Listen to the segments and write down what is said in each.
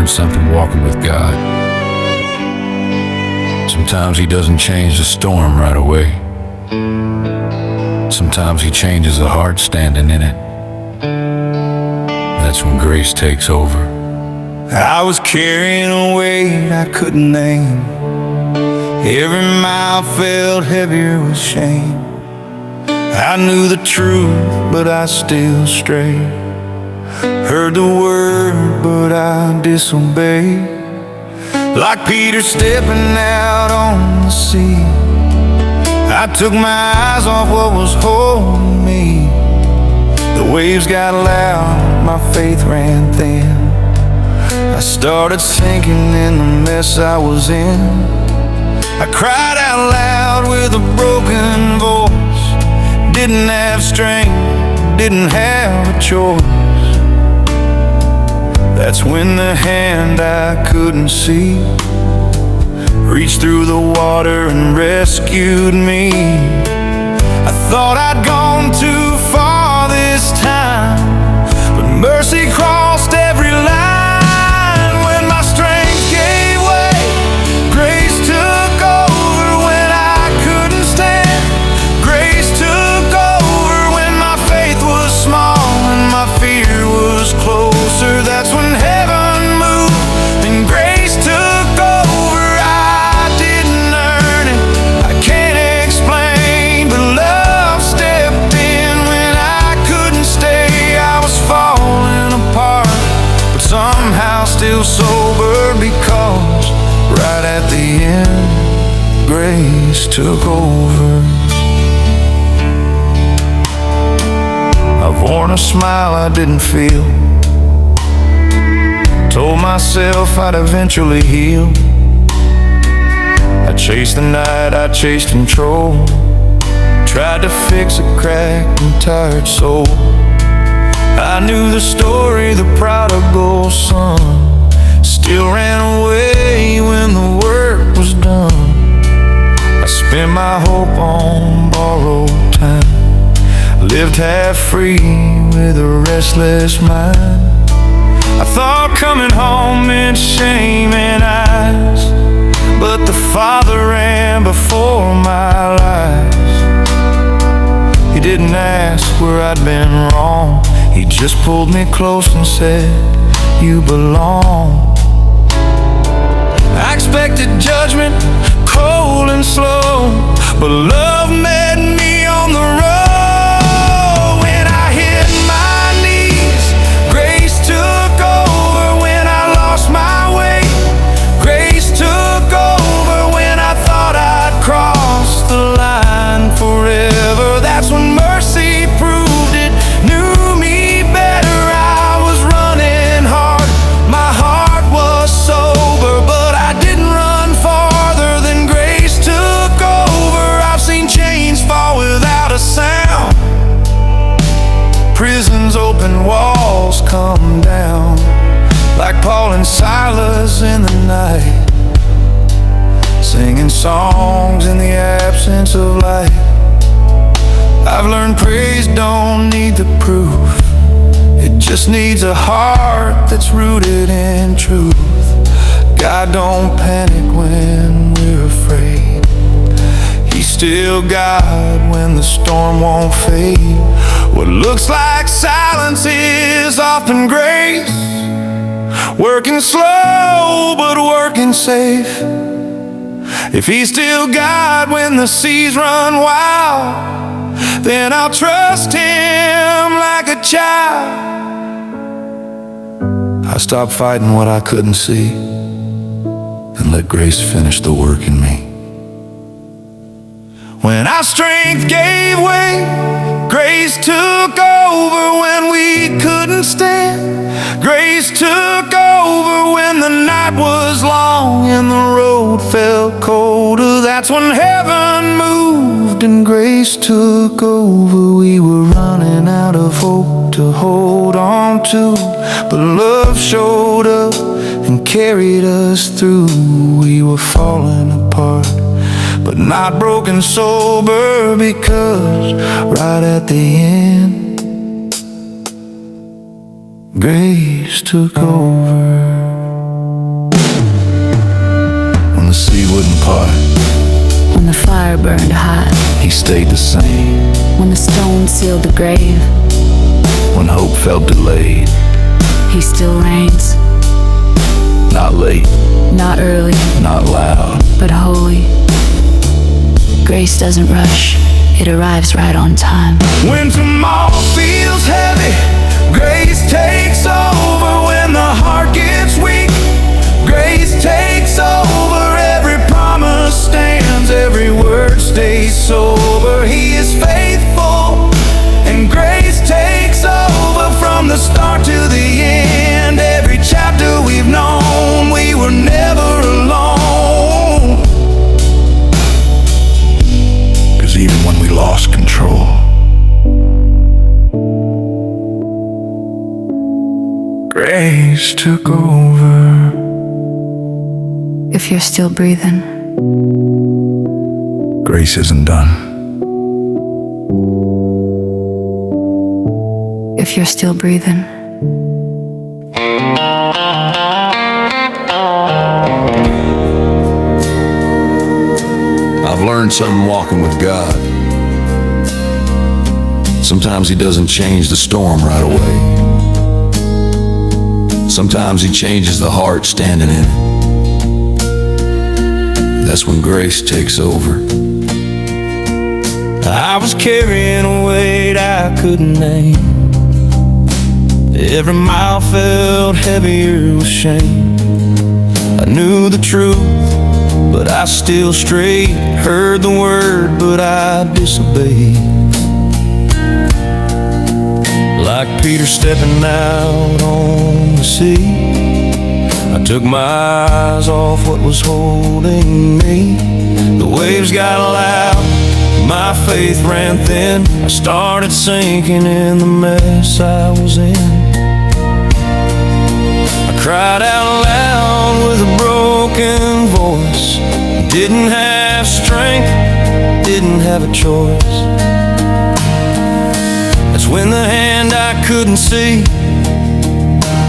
learned something walking with God. Sometimes He doesn't change the storm right away. Sometimes He changes the heart standing in it. That's when grace takes over. I was carrying a weight I couldn't name. Every mile felt heavier with shame. I knew the truth, but I still strayed. Heard the word, but I disobeyed. Like Peter stepping out on the sea, I took my eyes off what was holding me. The waves got loud, my faith ran thin. I started sinking in the mess I was in. I cried out loud with a broken voice. Didn't have strength, didn't have a choice. That's when the hand I couldn't see reached through the water and rescued me. I thought I'd gone too far this time, but mercy crossed every line. When my strength gave way, grace took over. When I couldn't stand, grace took over. When my faith was small and my fear was closer, that's when heaven moved and grace took over. I didn't earn it, I can't explain, but love stepped in when I couldn't stay. I was falling apart, but somehow still sober, because right at the end, grace took over. I've worn a smile I didn't feel, told myself I'd eventually heal. I chased the night, I chased control, tried to fix a cracked and tired soul. I knew the story, the prodigal son still ran away when the work was done. I spent my hope on borrowed time, lived half free with a restless mind. I thought coming home meant shame and eyes, but the Father ran before my lies. He didn't ask where I'd been wrong, He just pulled me close and said, you belong. I expected judgment, cold and slow, but love met me on the road. When I hit my knees, grace took over. When I lost my way, grace took over. When I thought I'd crossed the line forever, that's when mercy proved it, knew me better. I was running hard, my heart was sober, but I didn't run farther than grace took over. I've seen chains fall without a sound, prisons open, walls come down, like Paul and Silas in the night, singing songs in the absence of light. I've learned praise don't need the proof, it just needs a heart that's rooted in truth. God don't panic when we're afraid, He's still God when the storm won't fade. What looks like silence is often grace, working slow but working safe. If He's still God when the seas run wild, then I'll trust Him like a child. I stopped fighting what I couldn't see and let grace finish the work in me. When our strength gave way, grace took over. When we couldn't stand, grace took over. When the night was long and the road felt colder, that's when heaven moved and grace took over. We were running out of hope to hold on to, but love showed up and carried us through. We were falling apart, but not broken sober, because right at the end, grace took over. the sea wouldn't part. When the fire burned hot, He stayed the same. when the stone sealed the grave, When hope felt delayed, he still reigns. not late, Not early, not loud. but holy. Grace doesn't rush, it arrives right on time. When tomorrow feels heavy, grace takes over. When the heart gets weak, grace takes over. Every promise stands, every word stays sober. He is faithful, and grace takes over. From the start to the end, every chapter we've known, we were never alone. 'Cause even when we lost control, grace took over. If you're still breathing, Grace isn't done. if you're still breathing. I've learned something walking with God. Sometimes He doesn't change the storm right away. Sometimes He changes the heart standing in it. That's when grace takes over. I was carrying a weight I couldn't name. Every mile felt heavier with shame. I knew the truth, but I still strayed. Heard the word, but I disobeyed. Like Peter stepping out on the sea, I took my eyes off what was holding me. The waves got loud, my faith ran thin. I started sinking in the mess I was in. I cried out loud with a broken voice. Didn't have strength, didn't have a choice. That's when the hand I couldn't see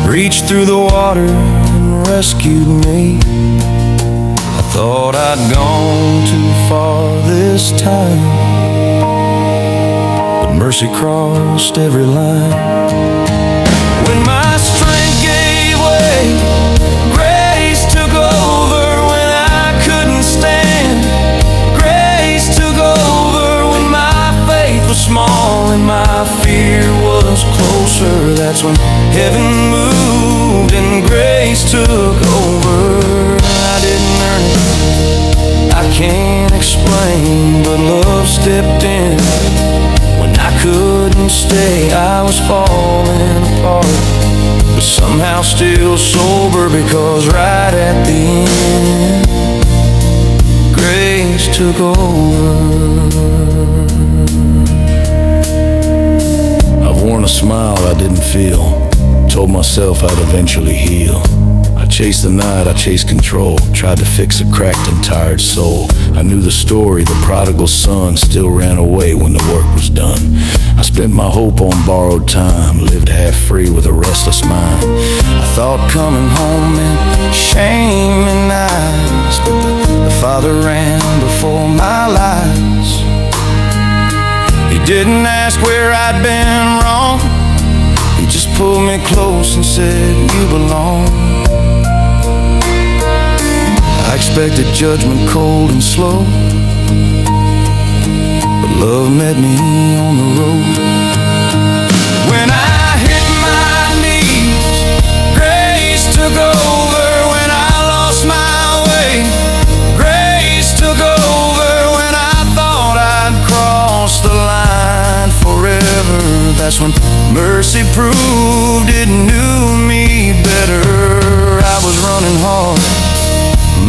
reached through the water and rescued me. I thought I'd gone too far this time, but mercy crossed every line. When my strength gave way, grace took over. When I couldn't stand, grace took over. When my faith was small and my fear was closer, that's when heaven moved and grace took over. I didn't earn it, I can't explain, but love stepped in. When I couldn't stay, I was falling apart, but somehow still sober, because right at the end, grace took over. I've worn a smile I didn't feel, told myself I'd eventually heal. I chased the night, I chased control, tried to fix a cracked and tired soul. I knew the story, the prodigal son still ran away when the work was done. I spent my hope on borrowed time, lived half free with a restless mind. I thought coming home meant shame and eyes, but the Father ran before my lies. He didn't ask where I'd been wrong, He just pulled me close and said, you belong. I expected judgment cold and slow, but love met me on the road. When I hit my knees, grace took over. When I lost my way, grace took over. When I thought I'd crossed the line forever, that's when mercy proved it knew me better. I was running hard,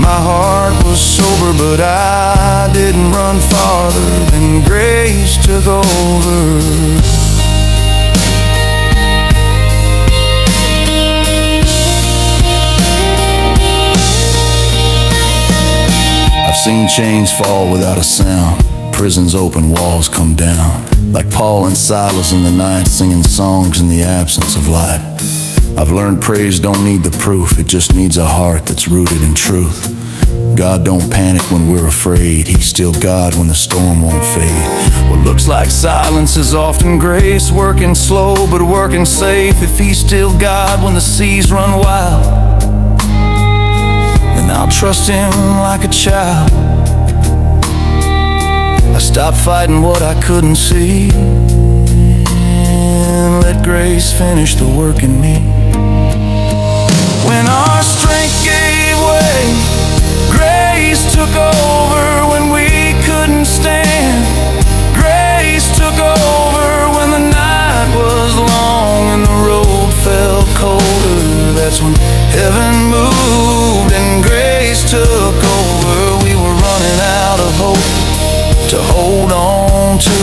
my heart was sober, but I didn't run farther than grace took over. I've seen chains fall without a sound, prisons open, walls come down. Like Paul and Silas in the night, singing songs in the absence of light. I've learned praise don't need the proof, it just needs a heart that's rooted in truth. God don't panic when we're afraid. He's still God when the storm won't fade. What looks like silence is often grace, working slow but working safe. If He's still God when the seas run wild, then I'll trust Him like a child. I stopped fighting what I couldn't see and let grace finish the work in me. When our strength gave way, grace took over. When we couldn't stand, grace took over. When the night was long and the road felt colder, that's when heaven moved and grace took over. We were running out of hope to hold on to,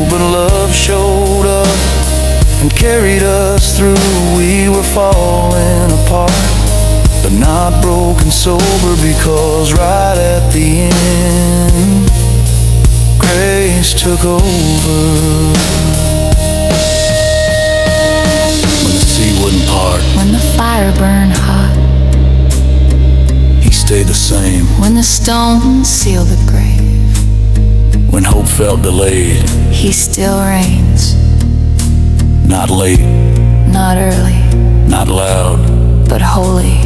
but love showed up and carried us through. We were falling apart, but not broken sober, because right at the end, grace took over. When the sea wouldn't part, When the fire burned hot, He stayed the same. when the stones sealed the grave, When hope felt delayed, He still reigns. not late, Not early, not loud, but holy.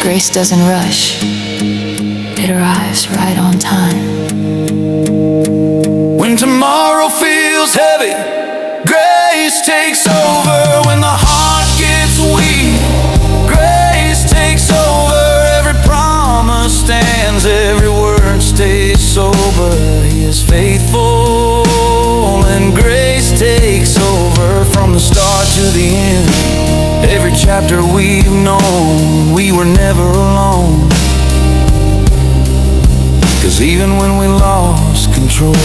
Grace doesn't rush, it arrives right on time. when tomorrow feels heavy, grace takes over. When the heart gets weak, grace takes over. Every promise stands, every word stays sober. He is faithful and grace takes over. From the start to the end, every chapter we've known, we were never alone. 'Cause even when we lost control,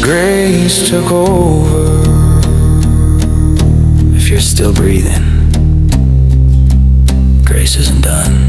grace took over. If you're still breathing, grace isn't done.